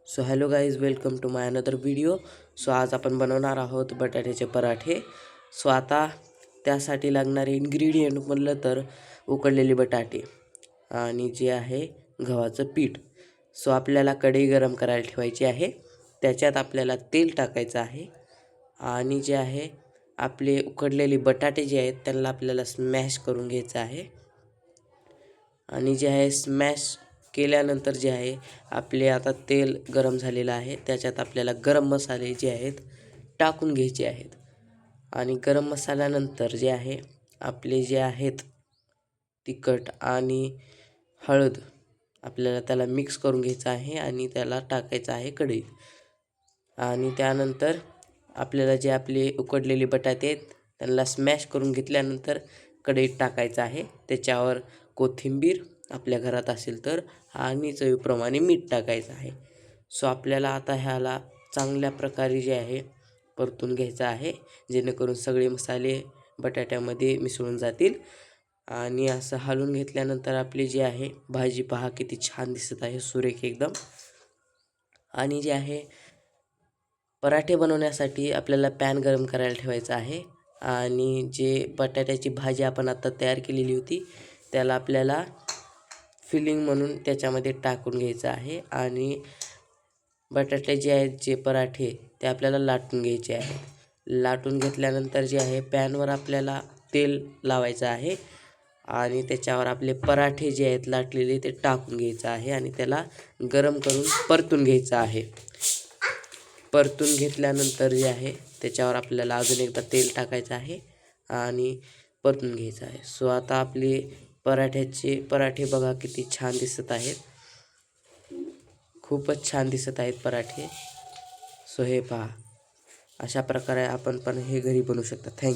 So hello guys, welcome to my another video. So आज आपण बनवणार आहोत बटाट्याचे पराठे. सो आता त्यासाठी लागणारे इन्ग्रेडियंट म्हणलं तर उकडलेले बटाटे आणि जे आहे गव्हाचं पीठ. सो आपल्याला कढई गरम करायला ठेवायची आहे. त्याच्यात आपल्याला तेल टाकायचं आहे आणि जे आहे आपले उकडलेले बटाटे जे आहेत त्यांना आपल्याला स्मॅश करून घ्यायचं आहे. आणि जे आहे स्मॅश केल्यानंतर जे आहे आपले आता तेल गरम झालेलं आहे. त्याच्यात आपल्याला गरम मसाले जे आहेत टाकून घ्यायचे आहेत. आणि गरम मसाल्यानंतर जे आहे आपले जे आहेत तिखट आणि हळद आपल्याला त्याला मिक्स करून घ्यायचं आहे आणि त्याला टाकायचं आहे कढईत. आणि त्यानंतर आपल्याला जे आपले उकडलेले बटाटे आहेत त्यांना स्मॅश करून घेतल्यानंतर कढईत टाकायचं आहे. त्याच्यावर कोथिंबीर आपल्या घरात असेल तर आणि चवीप्रमाणे मीठ टाकायचं आहे. सो आपल्याला आता ह्याला चांगल्या प्रकारे जे आहे परतून घ्यायचं आहे, जेणेकरून सगळे मसाले बटाट्यामध्ये मिसळून जातील. आणि असं हलवून घेतल्यानंतर आपली जी आहे भाजी पहा किती छान दिसत आहे, सुरेख एकदम. आणि जे आहे पराठे बनवण्यासाठी आपल्याला पॅन गरम करायला ठेवायचा आहे. आणि जे बटाट्याची भाजी आपण आता तयार केलेली होती त्याला आपल्याला फिलिंग म्हणून त्याच्यामध्ये टाकून घ्यायचं आहे. आणि बटाटे जे आहेत जे पराठे ते आपल्याला लाटून घ्यायचे आहेत. लाटून घेतल्यानंतर जे आहे पॅनवर आपल्याला तेल लावायचं आहे आणि त्याच्यावर आपले पराठे जे आहेत लाटलेले ते टाकून घ्यायचं आहे आणि त्याला गरम करून परतून घ्यायचं आहे. परतून घेतल्यानंतर जे आहे त्याच्यावर आपल्याला अजून एकदा तेल टाकायचं आहे आणि परतून घ्यायचं आहे. सो आता आपले पराठे बघा किती छान दिसत आहेत, खूपच छान दिसत आहेत पराठे. सो हे पहा, अशा प्रकारे आपण पण हे घरी बनवू शकता. थँक्यू.